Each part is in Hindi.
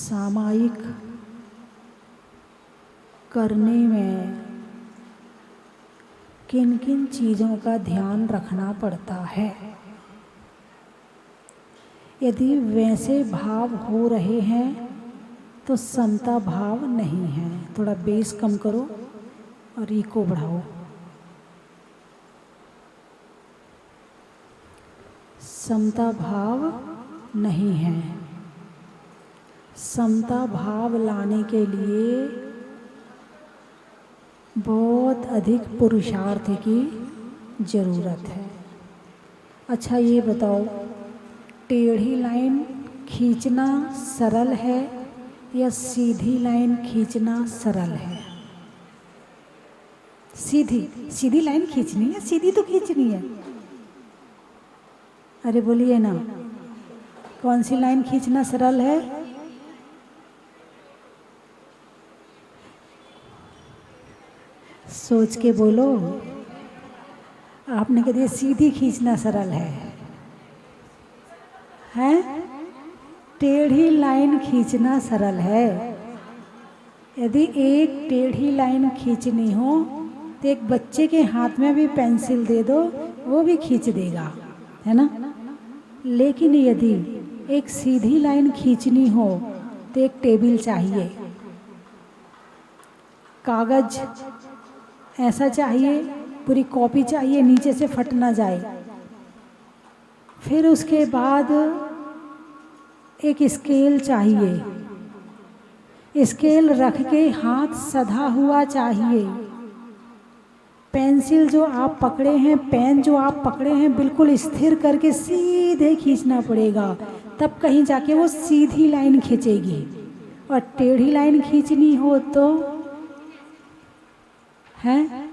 सामायिक करने में किन किन चीज़ों का ध्यान रखना पड़ता है। यदि वैसे भाव हो रहे हैं तो समता भाव नहीं है। थोड़ा बेस कम करो और इको बढ़ाओ। समता भाव नहीं है। समता भाव लाने के लिए बहुत अधिक पुरुषार्थ की ज़रूरत है। अच्छा ये बताओ, टेढ़ी लाइन खींचना सरल है या सीधी लाइन खींचना सरल है? सीधी लाइन खींचनी है, सीधी तो खींचनी है। अरे बोलिए ना, कौन सी लाइन खींचना सरल है? सोच के बोलो। आपने कह दिया सीधी खींचना सरल है। हैं? टेढ़ी लाइन खींचना सरल है। यदि एक टेढ़ी लाइन खींचनी हो तो एक बच्चे के हाथ में भी पेंसिल दे दो, वो भी खींच देगा, है ना। लेकिन यदि एक सीधी लाइन खींचनी हो तो एक टेबल चाहिए, कागज ऐसा चाहिए, पूरी कॉपी चाहिए, नीचे से फट ना जाए। फिर उसके बाद एक स्केल चाहिए, स्केल रख के हाथ सधा हुआ चाहिए। पेंसिल जो आप पकड़े हैं, पेन जो आप पकड़े हैं, बिल्कुल स्थिर करके सीधे खींचना पड़ेगा, तब कहीं जाके वो सीधी लाइन खींचेगी। और टेढ़ी लाइन खींचनी हो तो है,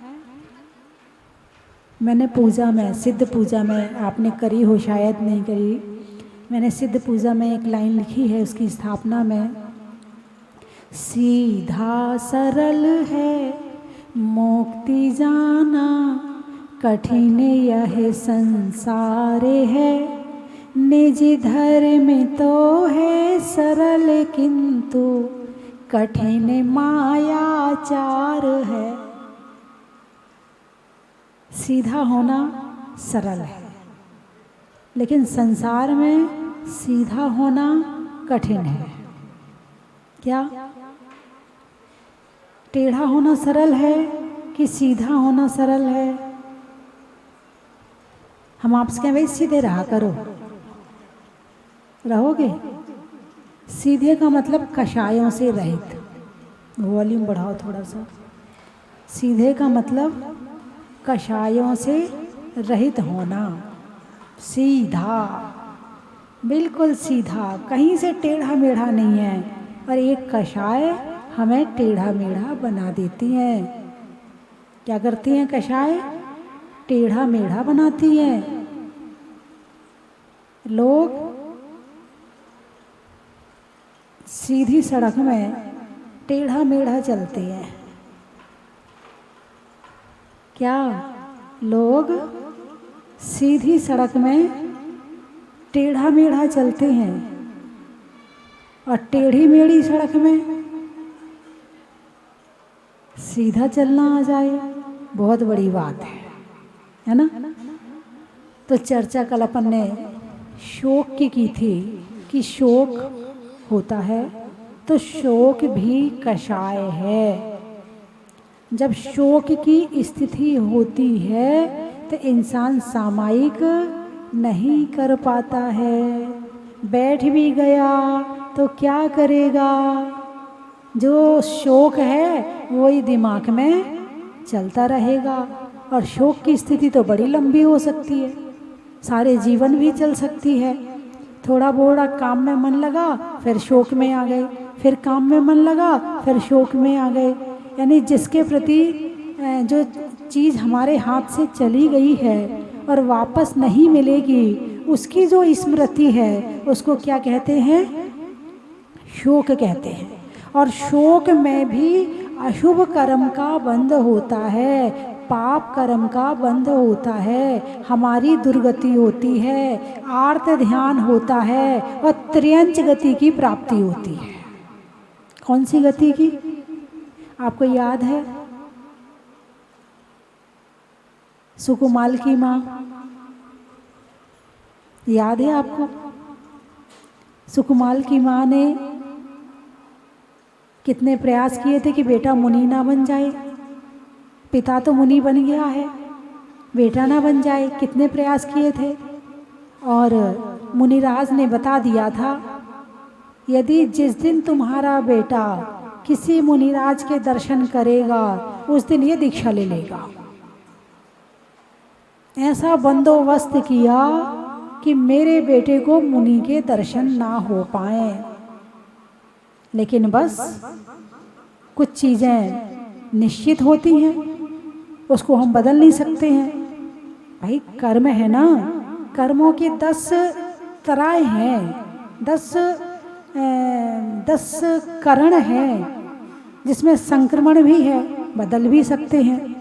मैंने पूजा में, सिद्ध पूजा में, आपने करी हो शायद नहीं करी, मैंने सिद्ध पूजा में एक लाइन लिखी है उसकी स्थापना में, सीधा सरल है मुक्ति जाना, कठिन यह संसार है, निज धर्म तो है सरल, किंतु कठिन मायाचार है। सीधा होना सरल है, लेकिन संसार में सीधा होना कठिन है। क्या टेढ़ा होना सरल है कि सीधा होना सरल है? हम आपसे कहें भाई सीधे रहा करो, रहोगे? सीधे का मतलब कषायों से रहित। वॉल्यूम बढ़ाओ थोड़ा सा। सीधे का मतलब कषायों से रहित होना, सीधा, बिल्कुल सीधा, कहीं से टेढ़ा मेढ़ा नहीं है। और एक कषाय हमें टेढ़ा मेढ़ा बना देती हैं। क्या करती हैं कषाय? टेढ़ा मेढ़ा बनाती हैं। लोग सीधी सड़क में टेढ़ा मेढ़ा चलते हैं। क्या लोग सीधी सड़क में टेढ़ा मेढ़ा चलते हैं और टेढ़ी मेढ़ी सड़क में सीधा चलना आ जाए? बहुत बड़ी बात है ना। तो चर्चा कल अपन ने शोक की थी कि शोक होता है तो शोक भी कषाय है। जब शोक की स्थिति होती है तो इंसान सामायिक नहीं कर पाता है। बैठ भी गया तो क्या करेगा? जो शोक है वही दिमाग में चलता रहेगा। और शोक की स्थिति तो बड़ी लंबी हो सकती है, सारे जीवन भी चल सकती है। थोड़ा बोड़ा काम में मन लगा, फिर शोक में आ गए, फिर काम में मन लगा, फिर शोक में आ गए। यानी जिसके प्रति जो चीज़ हमारे हाथ से चली गई है और वापस नहीं मिलेगी, उसकी जो स्मृति है उसको क्या कहते हैं? शोक कहते हैं। और शोक में भी अशुभ कर्म का बंध होता है, पाप कर्म का बंध होता है, हमारी दुर्गति होती है, आर्त ध्यान होता है और त्र्यंच गति की प्राप्ति होती है। कौन सी गति की आपको याद है? सुकुमाल की माँ याद है आपको? सुकुमाल की माँ ने कितने प्रयास किए थे कि बेटा मुनि ना बन जाए। पिता तो मुनि बन गया है, बेटा ना बन जाए, कितने प्रयास किए थे। और मुनिराज ने बता दिया था, यदि जिस दिन तुम्हारा बेटा किसी मुनिराज के दर्शन करेगा उस दिन ये दीक्षा ले लेगा। ऐसा बंदोबस्त किया कि मेरे बेटे को मुनि के दर्शन ना हो पाए। लेकिन बस कुछ चीज़ें निश्चित होती हैं, उसको हम बदल नहीं सकते हैं। भाई कर्म है ना, कर्मों की 10 तरह हैं, 10 करण हैं, जिसमें संक्रमण भी है, बदल भी सकते हैं,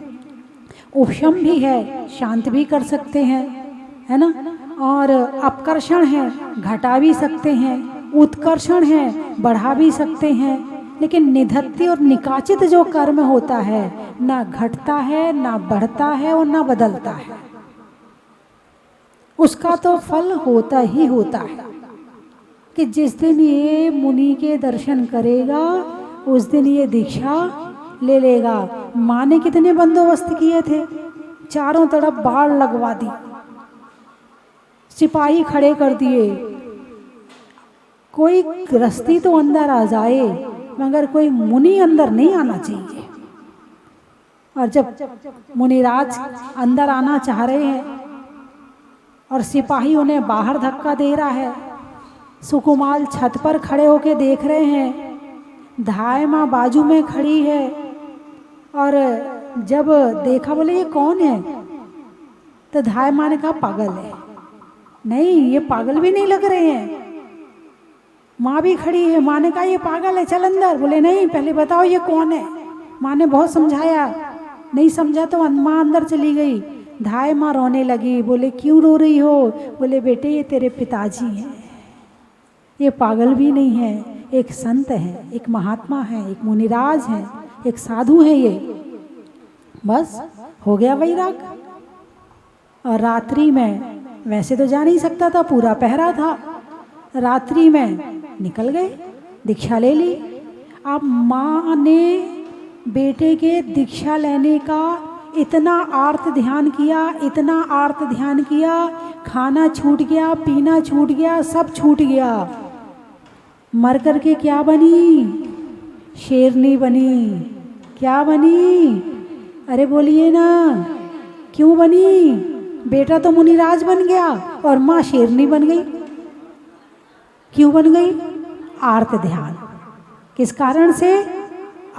उपशम भी है, शांत भी कर सकते हैं, है ना। और अपकर्षण है, घटा भी सकते हैं, उत्कर्षण है, बढ़ा भी सकते हैं। लेकिन निधत्ति और निकाचित जो कर्म होता है, ना घटता है, ना बढ़ता है और ना बदलता है, उसका तो फल होता ही होता है कि जिस दिन ये मुनि के दर्शन करेगा उस दिन ये दीक्षा ले लेगा। माँ ने कितने बंदोबस्त किए थे, चारों तरफ बाड़ लगवा दी, सिपाही खड़े कर दिए, कोई गृहस्थी तो अंदर आ जाए मगर कोई मुनि अंदर नहीं आना चाहिए। और जब मुनिराज अंदर आना चाह रहे हैं और सिपाही उन्हें बाहर धक्का दे रहा है, सुकुमाल छत पर खड़े होके देख रहे हैं, धाय माँ बाजू में खड़ी है। और जब देखा, बोले ये कौन है, तो धाय माँ ने कहा पागल है। नहीं, ये पागल भी नहीं लग रहे हैं। माँ भी खड़ी है, माँ ने कहा ये पागल है, चल अंदर। बोले नहीं, पहले बताओ ये कौन है। माँ ने बहुत समझाया, नहीं समझा तो माँ अंदर चली गई। धाय माँ रोने लगी, बोले क्यों रो रही हो? बोले बेटे ये तेरे पिताजी हैं, ये पागल भी नहीं है, एक संत है, एक महात्मा है, एक मुनिराज है, एक साधु है ये। बस हो गया वैराग। और रात्रि में, वैसे तो जा नहीं सकता था, पूरा पहरा था, रात्रि में निकल गए, दीक्षा ले ली। अब माँ ने बेटे के दीक्षा लेने का इतना आर्त ध्यान किया, इतना आर्त ध्यान किया, खाना छूट गया, पीना छूट गया, सब छूट गया। मर कर के क्या बनी? शेरनी बनी। क्या बनी? अरे बोलिए ना, क्यों बनी? बेटा तो मुनिराज बन गया और माँ शेरनी बन गई। क्यों बन गई? आर्त ध्यान। किस कारण से?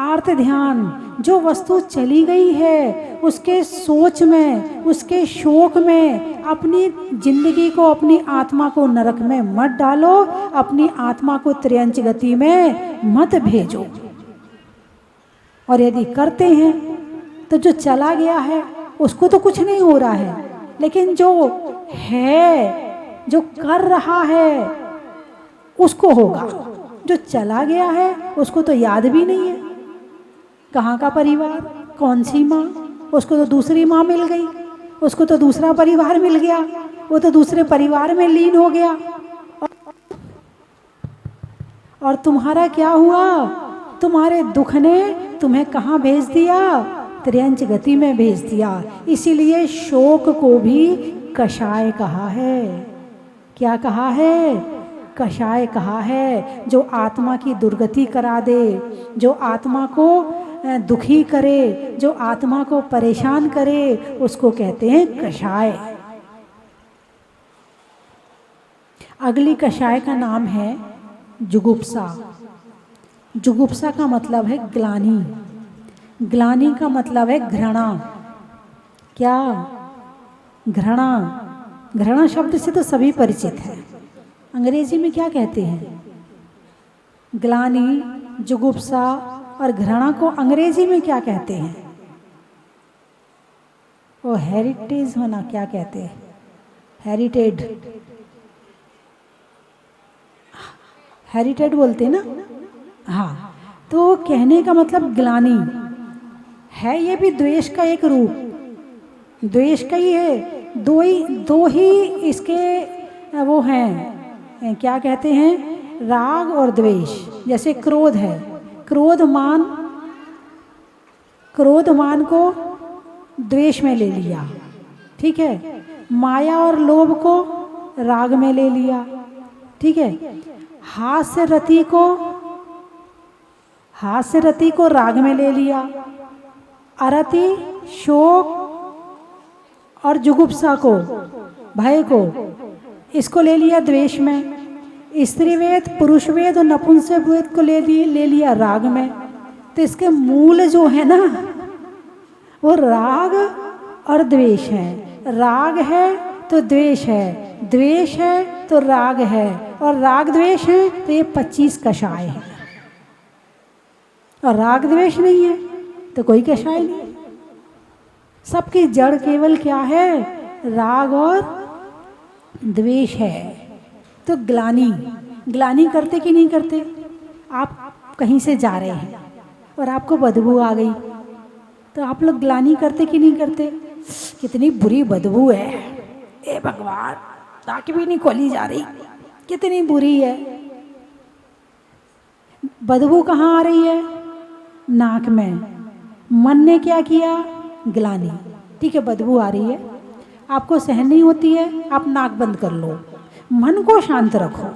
आर्त ध्यान। जो वस्तु चली गई है उसके सोच में, उसके शोक में अपनी जिंदगी को, अपनी आत्मा को नरक में मत डालो, अपनी आत्मा को त्रियंच गति में मत भेजो। और यदि करते हैं तो जो चला गया है उसको तो कुछ नहीं हो रहा है, लेकिन जो है, जो कर रहा है उसको होगा। जो चला गया है उसको तो याद भी नहीं है, कहाँ का परिवार, कौन सी माँ, उसको तो दूसरी माँ मिल गई, उसको तो दूसरा परिवार मिल गया, वो तो दूसरे परिवार में लीन हो गया। और तुम्हारा क्या हुआ? तुम्हारे दुख ने तुम्हें कहाँ भेज दिया? त्रियंच गति में भेज दिया। इसीलिए शोक को भी कषाय कहा है। क्या कहा है? कषाय कहा है। जो आत्मा की दुर्गति करा दे, जो आत्मा को दुखी करे, जो आत्मा को परेशान करे, उसको कहते हैं कषाय। अगली कषाय का नाम है जुगुप्सा। जुगुप्सा का मतलब है ग्लानि। ग्लानि का मतलब है घृणा। क्या? घृणा। घृणा शब्द से तो सभी परिचित है। अंग्रेजी में क्या कहते हैं? ग्लानि, जुगुप्सा और घृणा को अंग्रेजी में क्या कहते हैं? वो हेरिटेज होना क्या कहते हैं? हेरिटेड, हेरिटेड बोलते हैं ना। हाँ, तो कहने का मतलब ग्लानि है, ये भी द्वेष का एक रूप, द्वेष का ही है। दो ही इसके वो हैं, क्या कहते हैं, राग और द्वेष। जैसे क्रोध है, क्रोधमान को द्वेष में ले लिया, ठीक है। माया और लोभ को राग में ले लिया, ठीक है। हास्य रति को राग में ले लिया, अरति शोक और जुगुप्सा को, भय को, इसको ले लिया द्वेष में। स्त्रीवेद, पुरुषवेद और नपुंसक वेद को ले लिया राग में। तो इसके मूल जो है ना, वो राग और द्वेष है। राग है तो द्वेष है, द्वेष है तो राग है, और राग द्वेष है तो ये 25 कषाय है। और राग द्वेष नहीं है तो कोई कषाय नहीं। सबकी जड़ केवल क्या है, राग और द्वेष है। तो ग्लानि करते कि नहीं करते? आप कहीं से जा रहे हैं और आपको बदबू आ गई, तो आप लोग ग्लानि करते कि नहीं करते? कितनी बुरी बदबू है, ए भगवान, नाक भी नहीं खोली जा रही, कितनी बुरी है। बदबू कहाँ आ रही है? नाक में। मन ने क्या किया? ग्लानि। ठीक है, बदबू आ रही है, आपको सहन नहीं होती है, आप नाक बंद कर लो, मन को शांत रखो।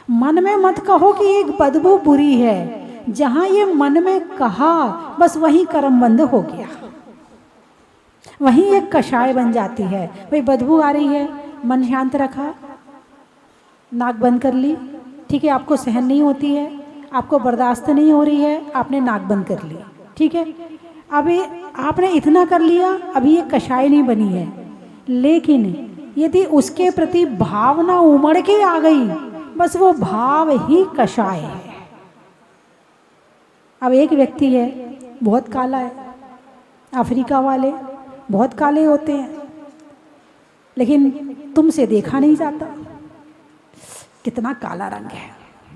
मन में मत कहो कि एक बदबू बुरी है। जहां ये मन में कहा, बस वहीं कर्म बंद हो गया, वहीं एक कषाय बन जाती है। भाई बदबू आ रही है, मन शांत रखा, नाक बंद कर ली, ठीक है। आपको सहन नहीं होती है, आपको बर्दाश्त नहीं हो रही है, आपने नाक बंद कर ली, ठीक है। अभी आपने इतना कर लिया, अभी ये कषाय नहीं बनी है। लेकिन यदि उसके प्रति भावना उमड़ के आ गई, बस वो भाव ही कषाय है। अब एक व्यक्ति है, बहुत काला है, अफ्रीका वाले बहुत काले होते हैं, लेकिन तुमसे देखा नहीं जाता, कितना काला रंग है,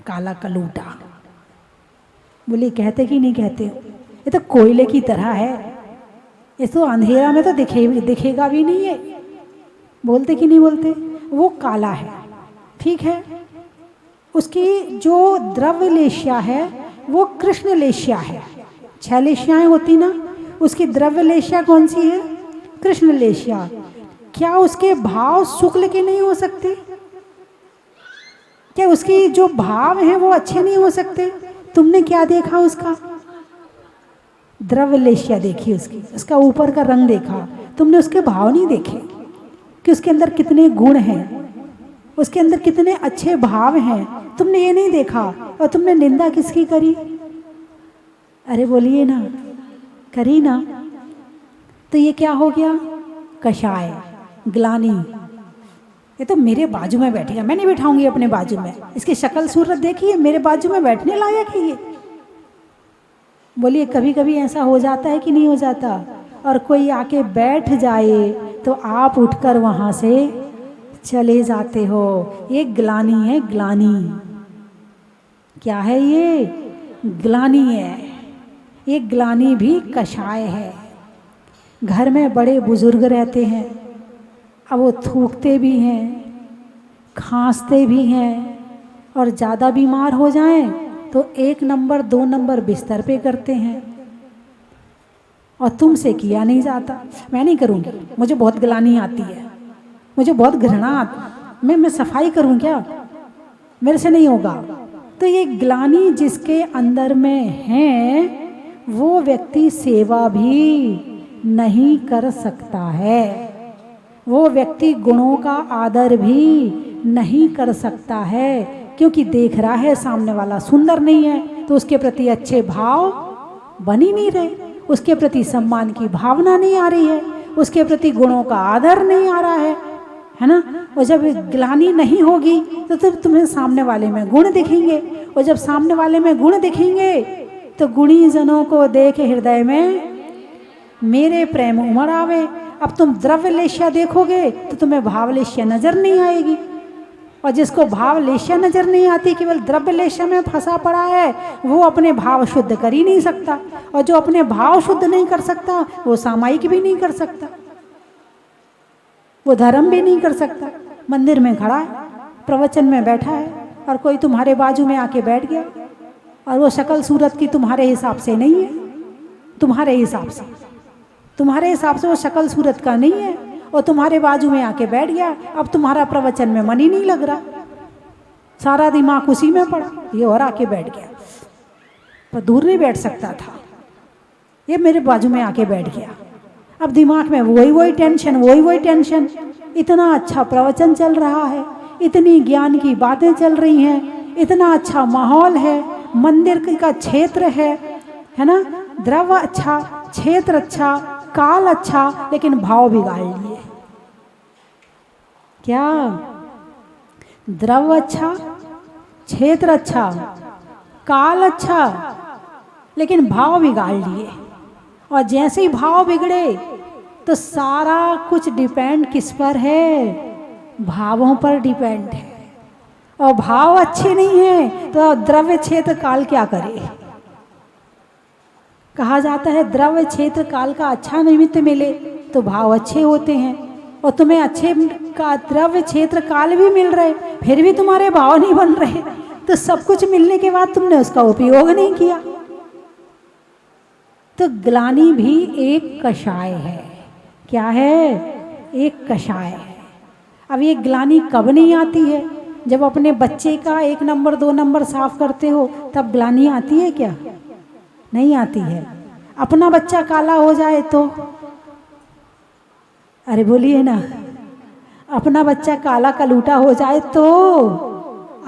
काला कलूटा। बोले कहते कि नहीं कहते? ये तो कोयले की तरह है, ये तो अंधेरा में तो दिखेगा भी नहीं है। बोलते कि नहीं बोलते? वो काला है, ठीक है। उसकी जो द्रव्य लेश्या है वो कृष्ण लेश्या है। 6 लेश्याएं होती ना, उसकी द्रव्य लेश्या कौन सी है? कृष्ण लेश्या। क्या उसके भाव शुक्ल के नहीं हो सकते? क्या उसकी जो भाव हैं वो अच्छे नहीं हो सकते? तुमने क्या देखा उसका? द्रव्य लेश्या देखी उसकी, उसका ऊपर का रंग देखा, तुमने उसके भाव नहीं देखे कि उसके अंदर कितने गुण हैं, उसके अंदर कितने अच्छे भाव हैं, तुमने ये नहीं देखा। और तुमने निंदा किसकी करी? अरे बोलिए ना, करी ना। तो ये क्या हो गया? कषाय, ग्लानि। ये तो मेरे बाजू में बैठेगा, मैं नहीं बिठाऊंगी अपने बाजू में, इसकी शक्ल सूरत देखिए, मेरे बाजू में बैठने लायक है ये। बोलिए कभी कभी ऐसा हो जाता है कि नहीं हो जाता? और कोई आके बैठ जाए तो आप उठकर वहाँ से चले जाते हो। ये ग्लानि है, ग्लानि। क्या है ये? ग्लानि है। ये ग्लानि भी कषाय है। घर में बड़े बुजुर्ग रहते हैं, अब वो थूकते भी हैं, खांसते भी हैं, और ज़्यादा बीमार हो जाएं तो 1 नंबर 2 नंबर बिस्तर पे करते हैं, और तुमसे किया नहीं जाता। मैं नहीं करूँगी, मुझे बहुत ग्लानि आती है, मुझे बहुत घृणा आती, मैं सफाई करूँ क्या? मेरे से नहीं होगा। तो ये ग्लानि जिसके अंदर में है, वो व्यक्ति सेवा भी नहीं कर सकता है, वो व्यक्ति गुणों का आदर भी नहीं कर सकता है, क्योंकि देख रहा है सामने वाला सुंदर नहीं है, तो उसके प्रति अच्छे भाव बन ही नहीं रहे, उसके प्रति सम्मान की भावना नहीं आ रही है, उसके प्रति गुणों का आदर नहीं आ रहा है ना। और जब ग्लानि नहीं होगी तो तुम्हें सामने वाले में गुण दिखेंगे, और जब सामने वाले में गुण दिखेंगे तो गुणी जनों को देख हृदय में मेरे प्रेम उमड़ आवे। अब तुम द्रव्य लेश्या देखोगे तो तुम्हें भाव लेश्या नजर नहीं आएगी, और जिसको भाव लेशा नजर नहीं आती, केवल द्रव्य लेशा में फंसा पड़ा है, वो अपने भाव शुद्ध कर ही नहीं सकता। और जो अपने भाव शुद्ध नहीं कर सकता वो सामायिक भी नहीं कर सकता, वो धर्म भी नहीं कर सकता। मंदिर में खड़ा है, प्रवचन में बैठा है, और कोई तुम्हारे बाजू में आके बैठ गया और वो शक्ल सूरत की तुम्हारे हिसाब से नहीं है, तुम्हारे हिसाब से वो शक्ल सूरत का नहीं है, और तुम्हारे बाजू में आके बैठ गया। अब तुम्हारा प्रवचन में मन ही नहीं लग रहा, सारा दिमाग उसी में पड़ा, ये और आके बैठ गया। पर दूर नहीं बैठ सकता था, ये मेरे बाजू में आके बैठ गया। अब दिमाग में वही टेंशन। इतना अच्छा प्रवचन चल रहा है, इतनी ज्ञान की बातें चल रही हैं, इतना अच्छा माहौल है, मंदिर का क्षेत्र है ना, द्रव्य अच्छा, क्षेत्र अच्छा, काल अच्छा, लेकिन भाव बिगाड़ लिए। क्या? द्रव्य अच्छा, क्षेत्र अच्छा, काल अच्छा, लेकिन भाव बिगाड़ लिए। और जैसे ही भाव बिगड़े तो सारा कुछ डिपेंड किस पर है? भावों पर डिपेंड है। और भाव अच्छे नहीं है तो द्रव्य क्षेत्र काल क्या करे? कहा जाता है द्रव्य क्षेत्र काल का अच्छा निमित्त मिले तो भाव अच्छे होते हैं, और तुम्हें अच्छे का द्रव्य क्षेत्र काल भी मिल रहे, फिर भी तुम्हारे भाव नहीं बन रहे, तो सब कुछ मिलने के बाद तुमने उसका उपयोग नहीं किया। तो ग्लानि भी एक कषाय है। क्या है? एक कषाय है। अब ये ग्लानि कब नहीं आती है? जब अपने बच्चे का 1 नंबर 2 नंबर साफ करते हो तब ग्लानि आती है क्या? नहीं आती है। अपना बच्चा काला हो जाए तो, अरे बोलिए ना, अपना बच्चा काला कलूटा हो जाए तो,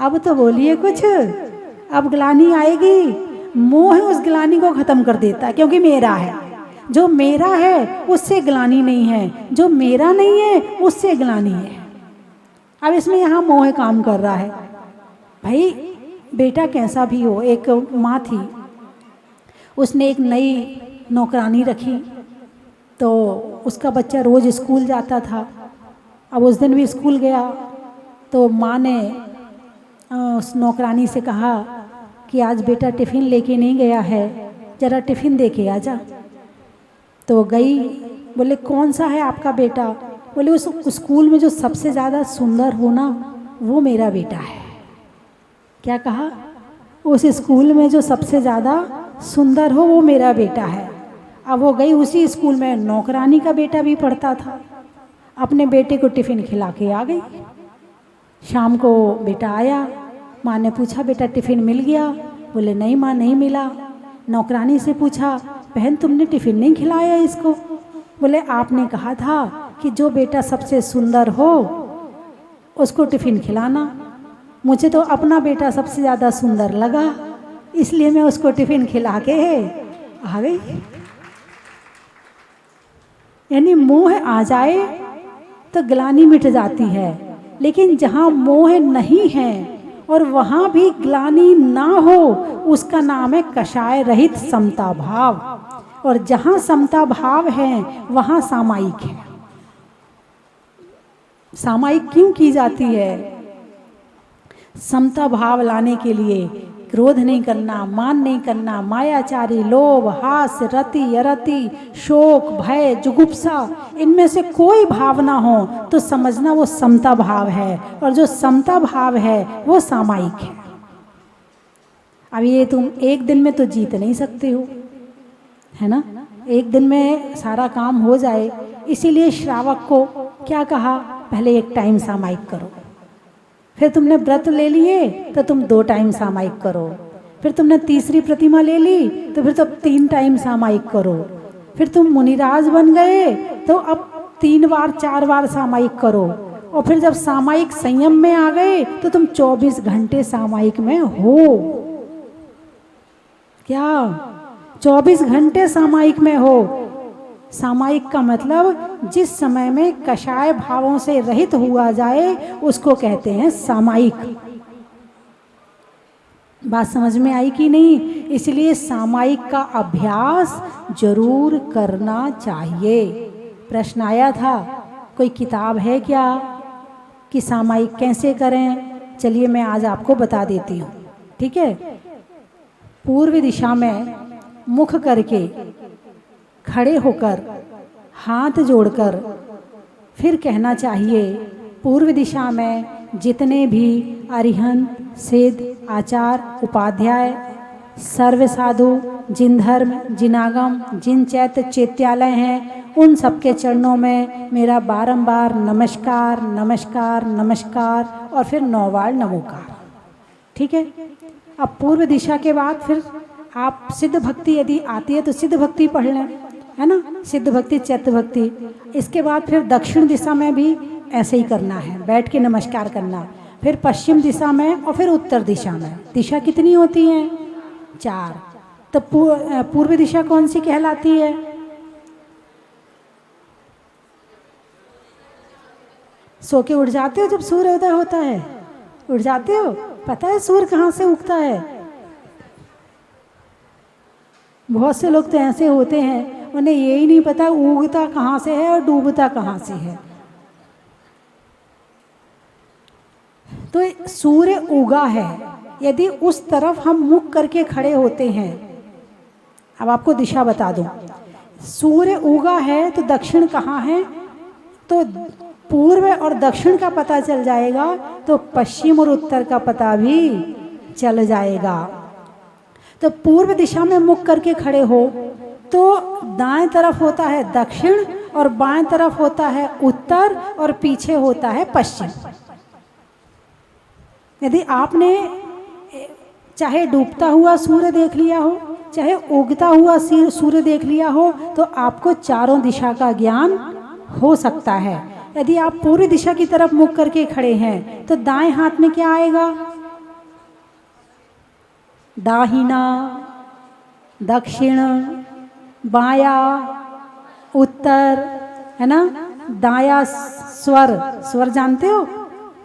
अब तो बोलिए कुछ, अब ग्लानि आएगी। मोह उस ग्लानि को खत्म कर देता है, क्योंकि मेरा है। जो मेरा है उससे ग्लानि नहीं है, जो मेरा नहीं है उससे ग्लानि है। अब इसमें यहाँ मोह काम कर रहा है। भाई बेटा कैसा भी हो, एक माँ थी, उसने एक नई नौकरानी रखी, तो उसका बच्चा रोज़ स्कूल जाता था। अब उस दिन भी स्कूल गया तो माँ ने उस नौकरानी से कहा कि आज बेटा टिफ़िन लेके नहीं गया है, ज़रा टिफ़िन दे के आ जा। तो गई, बोले कौन सा है आपका बेटा? बोले उस स्कूल में जो सबसे ज़्यादा सुंदर हो ना, वो मेरा बेटा है। क्या कहा? उस स्कूल में जो सबसे ज़्यादा सुंदर हो वो मेरा बेटा है। अब वो गई, उसी स्कूल में नौकरानी का बेटा भी पढ़ता था, अपने बेटे को टिफ़िन खिला के आ गई। शाम को बेटा आया, माँ ने पूछा बेटा टिफ़िन मिल गया? बोले नहीं माँ, नहीं मिला। नौकरानी से पूछा बहन तुमने टिफ़िन नहीं खिलाया इसको? बोले आपने कहा था कि जो बेटा सबसे सुंदर हो उसको टिफ़िन खिलाना। मुझे तो अपना बेटा सबसे ज़्यादा सुंदर लगा, इसलिए मैं उसको टिफ़िन खिला के आ गई। यानी मोह आ जाए तो ग्लानि मिट जाती है, लेकिन जहाँ मोह नहीं है और वहाँ भी ग्लानि ना हो, उसका नाम है कषाय रहित समता भाव। और जहाँ समता भाव है वहाँ सामायिक है। सामायिक क्यों की जाती है? समता भाव लाने के लिए क्रोध नहीं करना, मान नहीं करना, मायाचारी, लोभ, हास्य, रति, अरति, शोक, भय, जुगुप्सा, इनमें से कोई भाव ना हो तो समझना वो समता भाव है, और जो समता भाव है वो सामायिक है। अब ये तुम एक दिन में तो जीत नहीं सकते हो, है ना? एक दिन में सारा काम हो जाए, इसीलिए श्रावक को क्या कहा? पहले एक टाइम सामायिक करो। फिर तुमने व्रत ले लिए तो तुम 2 टाइम सामायिक करो। फिर तुमने तीसरी प्रतिमा ले ली तो फिर तो 3 टाइम सामायिक करो। फिर तुम मुनिराज बन गए तो अब 3 बार 4 बार सामायिक करो। और फिर जब सामायिक संयम में आ गए तो तुम 24 घंटे सामायिक में हो। क्या 24 घंटे सामायिक में हो? सामायिक का मतलब जिस समय में कषाय भावों से रहित हुआ जाए उसको कहते हैं सामायिक। बात समझ में आई कि नहीं? इसलिए सामायिक का अभ्यास जरूर करना चाहिए। प्रश्न आया था, कोई किताब है क्या कि सामायिक कैसे करें, चलिए मैं आज आपको बता देती हूँ। ठीक है, पूर्व दिशा में मुख करके खड़े होकर हाथ जोड़कर फिर कहना चाहिए, पूर्व दिशा में जितने भी अरिहंत, सिद्ध, आचार्य, उपाध्याय, सर्व साधु, जिन धर्म, जिन आगम, जिन चैत्य चैत्यालय हैं, उन सबके चरणों में मेरा बारंबार नमस्कार नमस्कार नमस्कार और फिर 9 बार नमोकार। ठीक है, अब पूर्व दिशा के बाद फिर आप सिद्ध भक्ति यदि आती है तो सिद्ध भक्ति पढ़ लें, है ना, सिद्ध भक्ति, चैत्य भक्ति। इसके बाद फिर दक्षिण दिशा में भी ऐसे ही करना है, बैठ के नमस्कार करना। फिर पश्चिम दिशा में और फिर उत्तर दिशा में। दिशा कितनी होती हैं? 4। तो पूर्व दिशा कौन सी कहलाती है? सो के उठ जाते हो जब सूर्योदय होता है? उठ जाते हो? पता है सूर्य कहाँ से उगता है? बहुत से लोग तो ऐसे होते हैं उन्हें यही नहीं पता उगता कहाँ से है और डूबता कहाँ से है। तो सूर्य उगा है, यदि उस तरफ हम मुख करके खड़े होते हैं, अब आपको दिशा बता दूं, सूर्य उगा है तो दक्षिण कहाँ है, तो पूर्व और दक्षिण का पता चल जाएगा तो पश्चिम और उत्तर का पता भी चल जाएगा। तो पूर्व दिशा में मुख करके खड़े हो तो दाएं तरफ होता है दक्षिण और बाएं तरफ होता है उत्तर और पीछे होता है पश्चिम। यदि आपने चाहे डूबता हुआ सूर्य देख लिया हो, चाहे उगता हुआ सूर्य देख लिया हो, तो आपको चारों दिशा का ज्ञान हो सकता है। यदि आप पूर्व दिशा की तरफ मुख करके खड़े हैं तो दाएं हाथ में क्या आएगा? दाहिना, दक्षिण, बाया, उत्तर, है ना। दाया स्वर, स्वर जानते हो,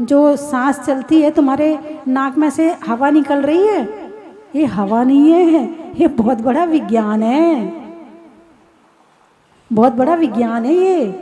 जो सांस चलती है, तुम्हारे नाक में से हवा निकल रही है, ये हवा नहीं है, ये बहुत बड़ा विज्ञान है, बहुत बड़ा विज्ञान है ये।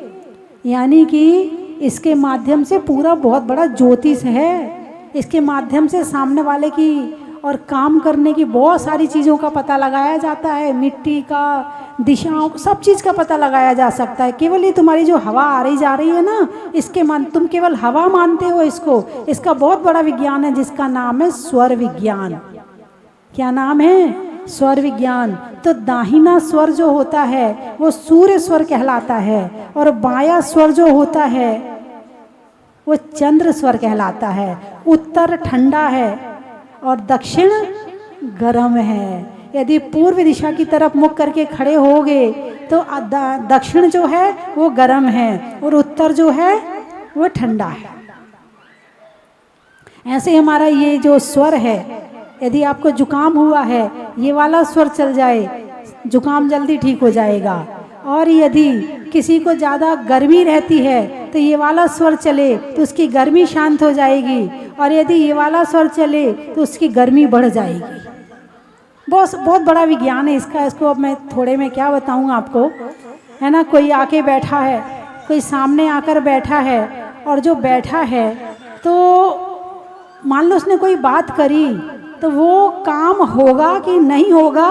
यानी कि इसके माध्यम से पूरा बहुत बड़ा ज्योतिष है, इसके माध्यम से सामने वाले की और काम करने की बहुत सारी चीज़ों का पता लगाया जाता है, मिट्टी का, दिशाओं, सब चीज़ का पता लगाया जा सकता है। केवल ये तुम्हारी जो हवा आ रही जा रही है ना, इसके तुम केवल हवा मानते हो इसको, इसका बहुत बड़ा विज्ञान है जिसका नाम है स्वर विज्ञान। क्या नाम है? स्वर विज्ञान। तो दाहिना स्वर जो होता है वो सूर्य स्वर कहलाता है और बायां स्वर जो होता है वो चंद्र स्वर कहलाता है। उत्तर ठंडा है और दक्षिण गर्म है। यदि पूर्व दिशा की तरफ मुख करके खड़े होगे तो दक्षिण जो है वो गर्म है और उत्तर जो है वो ठंडा है। ऐसे हमारा ये जो स्वर है, यदि आपको जुकाम हुआ है, ये वाला स्वर चल जाए, जुकाम जल्दी ठीक हो जाएगा। और यदि किसी को ज़्यादा गर्मी रहती है तो ये वाला स्वर चले तो उसकी गर्मी शांत हो जाएगी, और यदि ये वाला स्वर चले तो उसकी गर्मी बढ़ जाएगी। बहुत बड़ा विज्ञान है इसका। इसको अब मैं थोड़े में क्या बताऊँ आपको, है ना। कोई आके बैठा है, कोई सामने आकर बैठा है, और जो बैठा है तो मान लो उसने कोई बात करी तो वो काम होगा कि नहीं होगा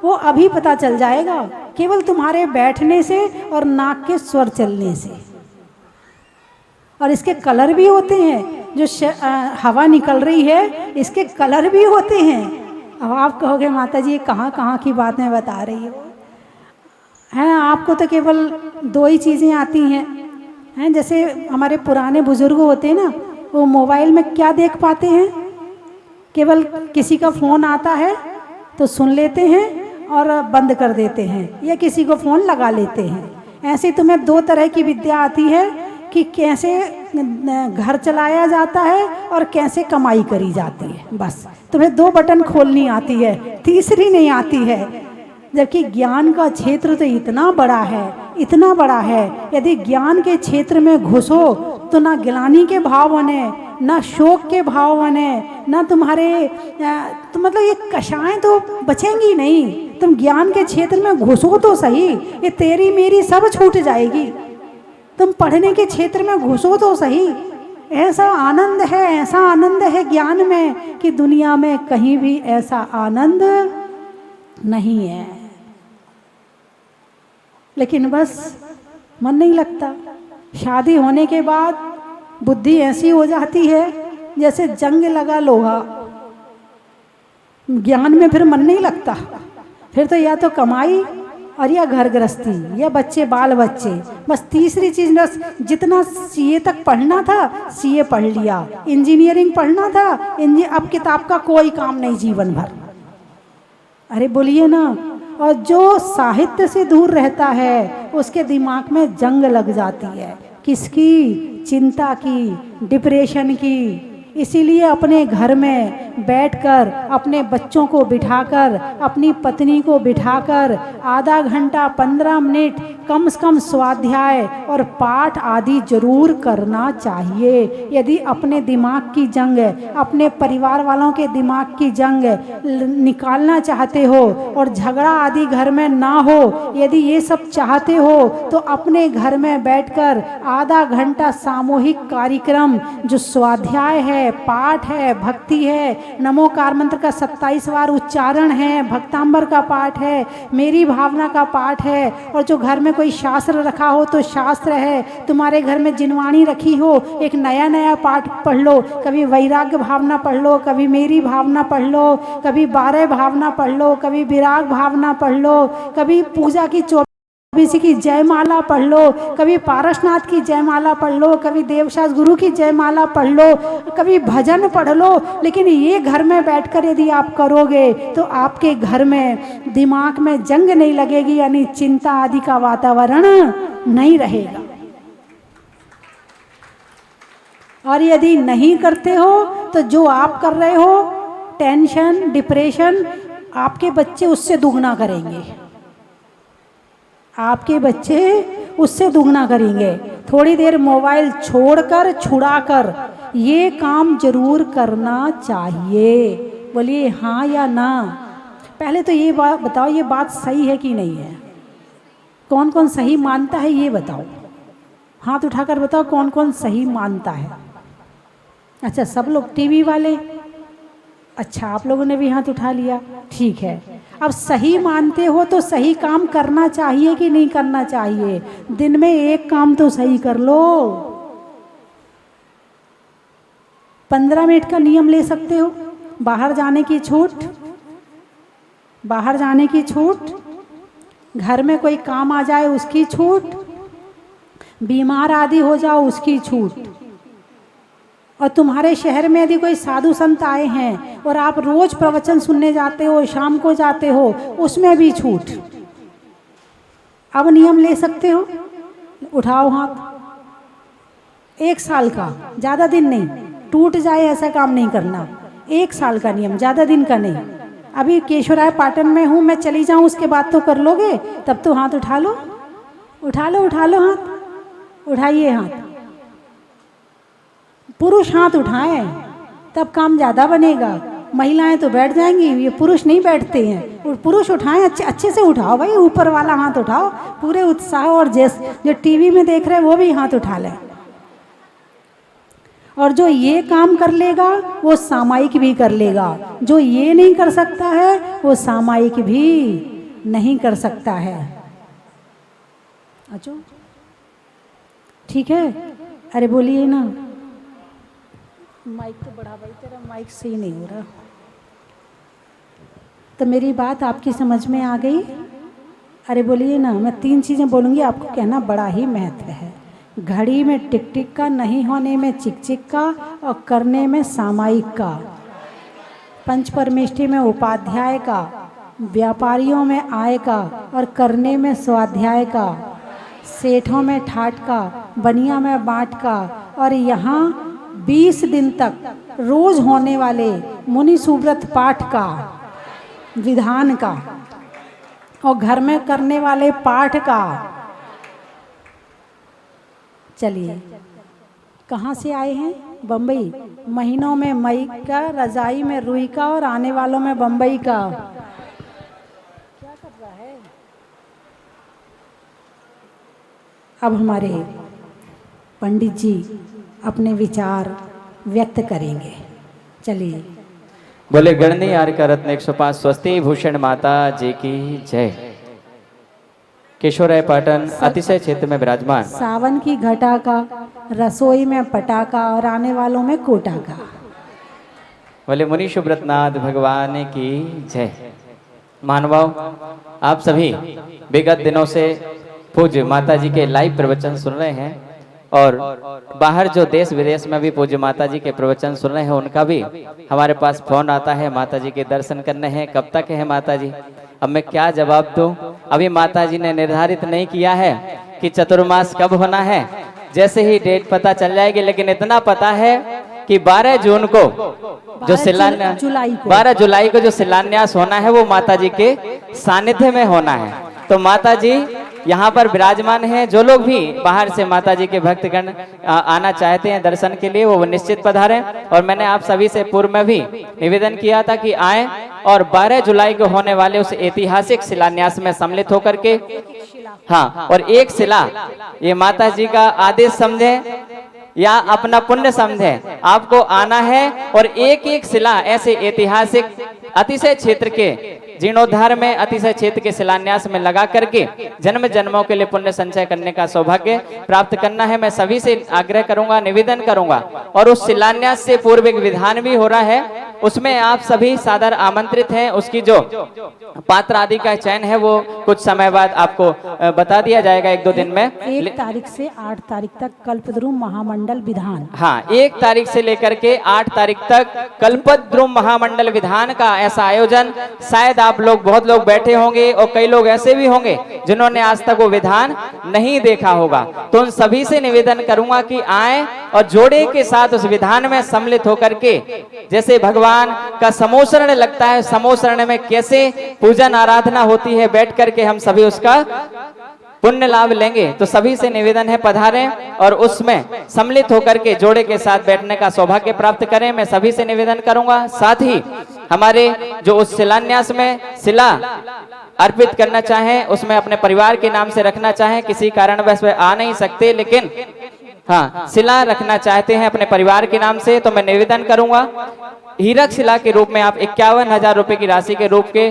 वो अभी पता चल जाएगा, केवल तुम्हारे बैठने से और नाक के स्वर चलने से। और इसके कलर भी होते हैं, जो हवा निकल रही है इसके कलर भी होते हैं। अब आप कहोगे माता जी ये कहाँ कहाँ की बातें बता रही हो, है। आपको तो केवल 2 ही चीज़ें आती हैं। जैसे हमारे पुराने बुजुर्ग होते हैं ना, वो मोबाइल में क्या देख पाते हैं, केवल किसी का फ़ोन आता है तो सुन लेते हैं और बंद कर देते हैं, या किसी को फ़ोन लगा लेते हैं। ऐसे तुम्हें 2 तरह की विद्या आती है कि कैसे घर चलाया जाता है और कैसे कमाई करी जाती है। बस तुम्हें 2 बटन खोलनी आती है, तीसरी नहीं आती है। जबकि ज्ञान का क्षेत्र तो इतना बड़ा है, इतना बड़ा है। यदि ज्ञान के क्षेत्र में घुसो तो ना गिलानी के भाव बने, ना शोक के भाव बने, ना तुम्हारे तो मतलब ये कषाएं तो बचेंगी नहीं। तुम ज्ञान के क्षेत्र में घुसो तो सही, ये तेरी मेरी सब छूट जाएगी। तुम पढ़ने के क्षेत्र में घुसो तो सही, ऐसा आनंद है ज्ञान में कि दुनिया में कहीं भी ऐसा आनंद नहीं है। लेकिन बस मन नहीं लगता। शादी होने के बाद बुद्धि ऐसी हो जाती है जैसे जंग लगा लोहा। ज्ञान में फिर मन नहीं लगता। फिर तो या तो कमाई और या घर गृहस्थी या बच्चे बाल बच्चे, बस तीसरी चीज बस। जितना सीए तक पढ़ना था सीए पढ़ लिया, इंजीनियरिंग पढ़ना था अब किताब का कोई काम नहीं जीवन भर। अरे बोलिए ना। और जो साहित्य से दूर रहता है उसके दिमाग में जंग लग जाती है। किसकी? चिंता की, डिप्रेशन की। इसीलिए अपने घर में बैठकर अपने बच्चों को बिठाकर, अपनी पत्नी को बिठाकर आधा घंटा 15 मिनट कम से कम स्वाध्याय और पाठ आदि जरूर करना चाहिए। यदि अपने दिमाग की जंग, अपने परिवार वालों के दिमाग की जंग निकालना चाहते हो और झगड़ा आदि घर में ना हो, यदि ये सब चाहते हो तो अपने घर में बैठकर आधा घंटा सामूहिक कार्यक्रम, जो स्वाध्याय है, पाठ है, भक्ति है, नमोकार मंत्र का 27 बार उच्चारण है, भक्तांबर का पाठ है, मेरी भावना का पाठ है, और जो घर में कोई शास्त्र रखा हो तो शास्त्र है, तुम्हारे घर में जिनवाणी रखी हो एक नया नया पाठ पढ़ लो। कभी वैराग्य भावना पढ़ लो, कभी मेरी भावना पढ़ लो, कभी 12 भावना पढ़ लो, कभी विराग भावना पढ़ लो, कभी पूजा की किसी की जयमाला पढ़ लो, कभी पारसनाथ की जयमाला पढ़ लो, कभी देवशास गुरु की जयमाला पढ़ लो, कभी भजन पढ़ लो। लेकिन ये घर में बैठकर यदि आप करोगे तो आपके घर में दिमाग में जंग नहीं लगेगी, यानी चिंता आदि का वातावरण नहीं रहेगा। और यदि नहीं करते हो तो जो आप कर रहे हो टेंशन, डिप्रेशन, आपके बच्चे उससे दुगना करेंगे। आपके बच्चे उससे दुगना करेंगे। थोड़ी देर मोबाइल छोड़कर, छुड़ाकर ये काम जरूर करना चाहिए। बोलिए हाँ या ना। पहले तो ये बात बताओ, ये बात सही है कि नहीं है? कौन कौन सही मानता है ये बताओ। हाथ उठाकर बताओ कौन कौन सही मानता है। अच्छा, सब लोग टीवी वाले। अच्छा, आप लोगों ने भी हाथ उठा लिया, ठीक है। अब सही मानते हो तो सही काम करना चाहिए कि नहीं करना चाहिए? दिन में एक काम तो सही कर लो। 15 मिनट का नियम ले सकते हो। बाहर जाने की छूट, बाहर जाने की छूट, घर में कोई काम आ जाए उसकी छूट, बीमार आदि हो जाओ उसकी छूट। और तुम्हारे शहर में यदि कोई साधु संत आए हैं और आप रोज प्रवचन सुनने जाते हो, शाम को जाते हो, उसमें भी छूट। अब नियम ले सकते हो, उठाओ हाथ। 1 साल का, ज़्यादा दिन नहीं, टूट जाए ऐसा काम नहीं करना। 1 साल का नियम, ज़्यादा दिन का नहीं। अभी केशवराय पाटन में हूँ, मैं चली जाऊँ उसके बाद तो कर लोगे, तब तो हाथ उठा लो, उठा लो, उठा लो हाथ, उठाइए हाथ। पुरुष हाथ उठाएं तब काम ज़्यादा बनेगा। महिलाएं तो बैठ जाएंगी, ये पुरुष नहीं बैठते हैं। पुरुष उठाएं, अच्छे से उठाओ भाई, ऊपर वाला हाथ उठाओ पूरे उत्साह। और जो टीवी में देख रहे हैं वो भी हाथ उठा लें। और जो ये काम कर लेगा वो सामायिक भी कर लेगा। जो ये नहीं कर सकता है वो सामायिक भी नहीं कर सकता है। अच्छा, ठीक है। अरे बोलिए ना। माइक तो बढ़ा भाई, तेरा माइक सही नहीं हो रहा। तो मेरी बात आपकी समझ में आ गई? अरे बोलिए ना। मैं 3 चीज़ें बोलूँगी, आपको कहना बड़ा ही महत्व है। घड़ी में टिक टिक का, नहीं होने में चिक चिक का, और करने में सामायिक का। पंच परमेष्टि में उपाध्याय का, व्यापारियों में आय का, और करने में स्वाध्याय का, सेठों में ठाट का, बनिया में बाट का। और यहाँ 20 दिन तक रोज होने वाले मुनि सुव्रत पाठ का, विधान का, और घर में करने वाले पाठ का। चलिए, कहाँ से आए हैं? बम्बई। महीनों में मई का, रजाई में रुई का, और आने वालों में बम्बई का। क्या कर रहा है? अब हमारे पंडित जी अपने विचार व्यक्त करेंगे। चलिए। बोले गणनी आर का रत्न 105 स्वस्ति भूषण माता जी की जय। केशवराय पाटन अतिशय क्षेत्र में विराजमान। सावन की घटा का, रसोई में पटाखा और आने वालों में कोटा का। बोले मुनि सुब्रतनाथ भगवान की जय। मानवाओं, आप सभी विगत दिनों से पूज्य माता जी के लाइव प्रवचन सुन रहे हैं और बाहर जो देश विदेश में भी पूज्य माता जी के प्रवचन सुन रहे हैं, उनका भी हमारे पास फोन आता है, माता जी के दर्शन करने हैं, कब तक है माता जी। अब मैं क्या जवाब दूं? अभी माता जी ने निर्धारित नहीं किया है कि चतुर्मास कब होना है। जैसे ही डेट पता चल जाएगी, लेकिन इतना पता है कि 12 जून को जो शिलान्यास, 12 जुलाई को जो शिलान्यास होना है वो माता जी के सानिध्य में होना है। तो माता जी यहाँ पर विराजमान हैं। जो लोग भी बाहर से माता जी के भक्तगण आना चाहते हैं दर्शन के लिए, वो निश्चित पधारें। और मैंने आप सभी से पूर्व में भी निवेदन किया था कि आए और 12 जुलाई को होने वाले उस ऐतिहासिक शिलान्यास में सम्मिलित होकर के, हाँ, और एक शिला ये माता जी का आदेश समझे या अपना पुण्य समझे, आपको आना है और एक एक शिला ऐसे ऐतिहासिक अतिशय क्षेत्र के जीर्णोद्धार में, अतिशय क्षेत्र के शिलान्यास में लगा करके जन्म जन्मों के लिए पुण्य संचय करने का सौभाग्य प्राप्त करना है। मैं सभी से आग्रह करूंगा, निवेदन करूंगा। और उस शिलान्यास से पूर्व एक विधान भी हो रहा है, उसमें आप सभी सादर आमंत्रित हैं। उसकी जो पात्र आदि का चयन है वो कुछ समय बाद आपको बता दिया जाएगा, 1-2 दिन में। 1 तारीख से 8 तारीख तक कल्पद्रुम महामंडल विधान। हाँ, 1 तारीख से लेकर के 8 तारीख तक कल्पद्रुम महामंडल विधान का ऐसा आयोजन। शायद आप लोग, बहुत लोग बैठे होंगे और कई लोग ऐसे भी होंगे जिन्होंने आज तक वो विधान नहीं देखा होगा। तो उन सभी से निवेदन करूंगा कि आए और जोड़े के साथ उस विधान में सम्मिलित होकर के, जैसे भगवान का समोसरण लगता है, समोसरण में कैसे पूजन आराधना होती है, बैठ करके हम सभी उसका पुण्य लाभ लेंगे। तो सभी से निवेदन है पधारें और उसमें सम्मिलित होकर के जोड़े के साथ बैठने का सौभाग्य प्राप्त करें। मैं सभी से निवेदन करूंगा। साथ ही हमारे जो उस शिलान्यास में शिला अर्पित करना चाहें, उसमें अपने परिवार के नाम से रखना चाहें, किसी कारणवश वे आ नहीं सकते लेकिन हाँ शिला रखना चाहते हैं अपने परिवार के नाम से, तो मैं निवेदन करूंगा हीरक शिला के रूप में आप 51,000 रुपए की राशि के रूप के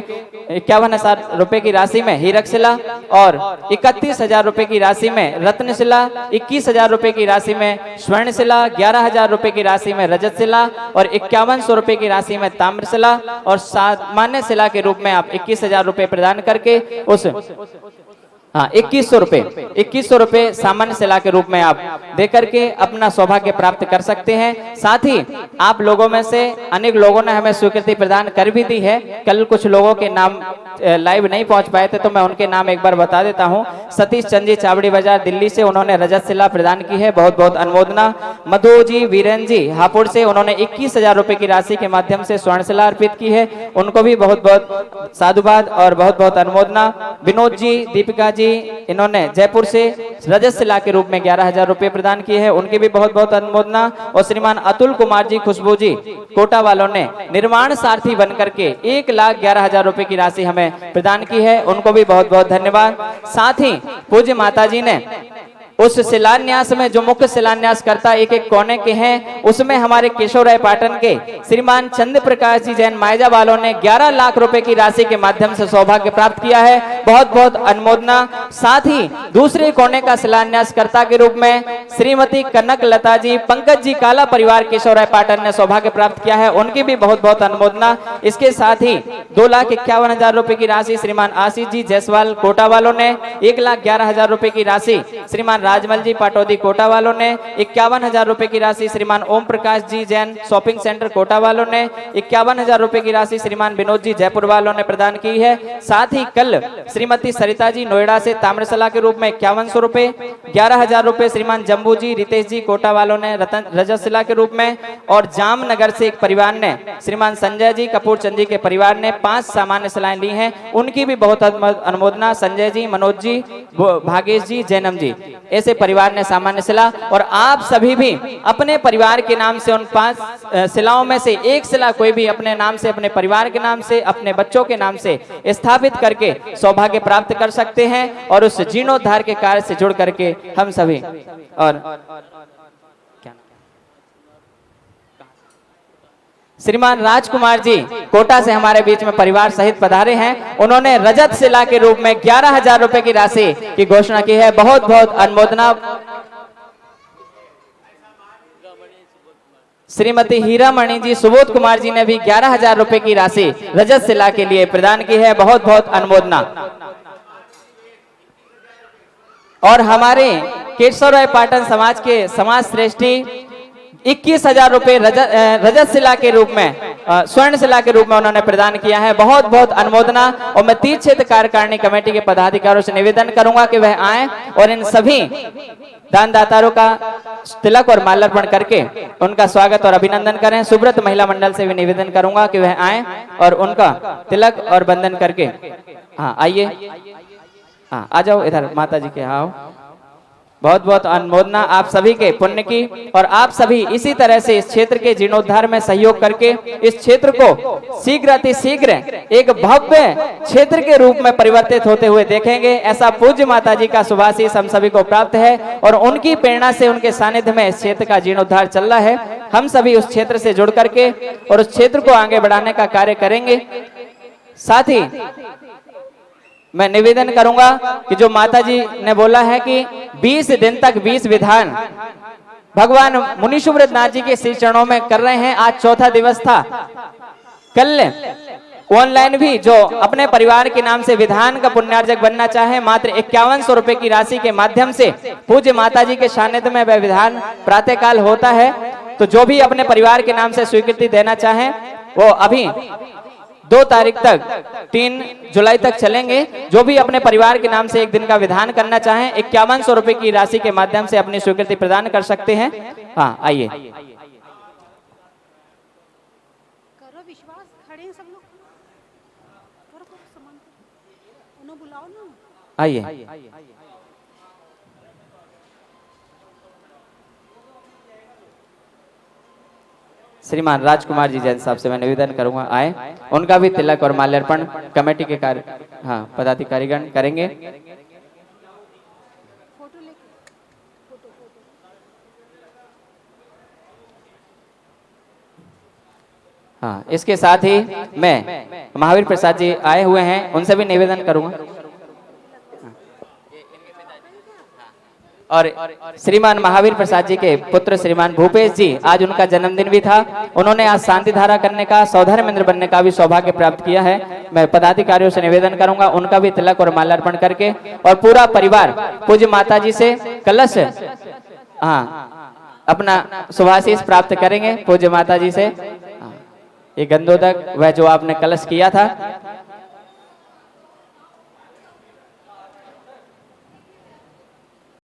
51,000 रुपए की राशि में हीरक शिला और 31,000 रुपए की राशि में रत्न शिला, 21,000 रुपए की राशि में स्वर्ण शिला, 11,000 रुपए की राशि में रजत शिला और 5100 रुपए की राशि में ताम्र शिला और सामान्य शिला के रूप में आप 21,000 रुपए प्रदान करके उस 2100 रुपए सामान्य शिला के रूप में आप देकर के अपना सौभाग्य प्राप्त कर सकते हैं। साथ ही आप लोगों में से अनेक लोगों ने हमें स्वीकृति प्रदान कर भी दी है। कल कुछ लोगों के नाम लाइव नहीं पहुंच पाए थे, तो मैं उनके नाम एक बार बता देता हूं। सतीश चंद जी चावड़ी बाजार दिल्ली से, उन्होंने रजत शिला प्रदान की है, बहुत बहुत अनुमोदना। मधु जी वीरेन जी हापुड़ से, उन्होंने 21,000 रुपए की राशि के माध्यम से स्वर्ण शिला अर्पित की है, उनको भी बहुत बहुत साधुवाद और बहुत बहुत अनुमोदना। विनोद जी, दीपिका जी, इन्होंने जयपुर से रजत शिला के रूप में 11,000 रुपए प्रदान किए हैं, उनकी भी बहुत बहुत अनुमोदना। और श्रीमान अतुल कुमार जी, खुशबू जी, कोटा वालों ने निर्माण सारथी बनकर के 1,11,000 रुपए की राशि हमें प्रदान की है, उनको भी बहुत बहुत धन्यवाद। साथ ही पूज्य माता जी ने उस शिलान्यास में जो मुख्य शिलान्यास करता एक एक कोने के हैं, उसमें हमारे केशवराय पाटन के श्रीमान चंद्र प्रकाश जी जैन मायजा वालों ने 11 लाख रुपए की राशि के माध्यम से सौभाग्य प्राप्त किया है, बहुत बहुत अनुमोदना। साथ ही दूसरे कोने का शिलान्यास कर्ता के रूप में श्रीमती कनक लता जी, पंकज जी काला परिवार केशवराय पाटन ने सौभाग्य प्राप्त किया है, उनकी भी बहुत बहुत अनुमोदना। इसके साथ ही 2,51,000 रुपए की राशि श्रीमान आशीष जी जायसवाल कोटा वालों ने, 1,11,000 रुपए की राशि श्रीमान राजमल जी पाटौदी कोटा वालों ने, 51,000 रुपए की राशि श्रीमान ओम प्रकाश जी जैन शॉपिंग सेंटर कोटा वालों ने, 51,000 रुपए की राशि श्रीमान विनोद जी जयपुर वालों ने प्रदान की है। साथ ही कल श्रीमती सरिता जी नोएडा से ताम्रशिला के रूप में 5100 रुपए, 11,000 रुपए श्रीमान जम्बू जी रितेश जी कोटा वालों ने रजत शिला के रूप में, और जामनगर से एक परिवार ने श्रीमान संजय जी कपूर चंद जी के परिवार ने 5 सामान्य शिलाएं ली हैं, उनकी भी बहुत अनुमोदना। संजय जी, मनोज जी, भागेश जी, जैनम जी, ऐसे परिवार ने सामान्य शिला। और आप सभी भी अपने परिवार के नाम से उन 5 शिलाओं में से एक शिला कोई भी अपने नाम से, अपने परिवार के नाम से, अपने बच्चों के नाम से स्थापित करके सौभाग्य प्राप्त कर सकते हैं और उस जीर्णोद्धार के कार्य से जुड़ करके हम सभी और श्रीमान राजकुमार जी कोटा से हमारे बीच में परिवार सहित पधारे हैं। उन्होंने रजत शिला के रूप में 11,000 रुपए की राशि की घोषणा की है। बहुत बहुत अनुमोदना। श्रीमती हीरामणि जी सुबोध कुमार जी ने भी 11,000 रुपए की राशि रजत शिला के लिए प्रदान की है। बहुत बहुत अनुमोदना। और हमारे केशवराय पाटन समाज के समाज श्रेष्ठी 21,000 रुपए रजत शिला के रूप में स्वर्ण शिला के रूप में उन्होंने प्रदान किया है। बहुत बहुत अनुमोदना। और मैं तीर्थ क्षेत्र कार्यकारिणी कमेटी के पदाधिकारियों से निवेदन करूंगा कि वह आए और इन सभी दानदाताओं का तिलक और माल्यार्पण करके उनका स्वागत और अभिनंदन करें। सुब्रत महिला मंडल से भी निवेदन करूंगा कि वह आए और उनका तिलक और बंधन करके। हाँ आइए, हाँ आ जाओ इधर, माता जी के आओ। बहुत बहुत अनुमोदना आप सभी के पुण्य की। और आप सभी इसी तरह से इस क्षेत्र के जीर्णोद्धार में सहयोग करके इस क्षेत्र को शीघ्र अतिशीघ्र एक भव्य क्षेत्र के रूप में परिवर्तित होते हुए देखेंगे, ऐसा पूज्य माता जी का शुभाशीष हम सभी को प्राप्त है। और उनकी प्रेरणा से, उनके सानिध्य में इस क्षेत्र का जीर्णोद्धार चल रहा है। हम सभी उस क्षेत्र से जुड़ करके और उस क्षेत्र को आगे बढ़ाने का कार्य करेंगे। साथ ही मैं निवेदन करूंगा कि जो माता जी ने बोला है कि 20 दिन तक 20 विधान भगवान मुनि सुब्रत नाथ जी के श्री चरणों में कर रहे हैं। आज चौथा दिवस था। कल ऑनलाइन भी जो अपने परिवार के नाम से विधान का पुण्यार्जक बनना चाहे, मात्र 5100 रुपए की राशि के माध्यम से पूज्य माता जी के सानिध्य में वह विधान प्रातःकाल होता है। तो जो भी अपने परिवार के नाम से स्वीकृति देना चाहे वो अभी 2 तारीख तक 3 जुलाई तक चलेंगे। जो भी अपने परिवार के नाम से एक दिन का विधान करना चाहें 5100 रुपए की राशि के माध्यम से अपनी स्वीकृति प्रदान कर सकते हैं। हाँ आइए, करो विश्वास, खड़े हैं सब लोग। करो सामान, उन्हें बुलाओ ना। आइए। श्रीमान राजकुमार जी जैन साहब से मैं निवेदन करूंगा आए, उनका भी तिलक और माल्यार्पण कमेटी के कार्य पदाधिकारीगण करेंगे। फोटो लेके फोटो हाँ, इसके साथ ही मैं महावीर प्रसाद जी आए हुए हैं, उनसे भी निवेदन करूंगा। और श्रीमान महावीर प्रसाद जी के पुत्र श्रीमान भूपेश जी, आज उनका जन्मदिन भी था। उन्होंने आज शांति धारा करने का, सौधर्म मित्र बनने का भी सौभाग्य प्राप्त किया है। मैं पदाधिकारियों से निवेदन करूंगा उनका भी तिलक और माल्यार्पण करके, और पूरा परिवार पूज्य माता जी से कलश अपना शुभाशीष प्राप्त करेंगे। पूज्य माता जी से ये गंधोदक वह जो आपने कलश किया था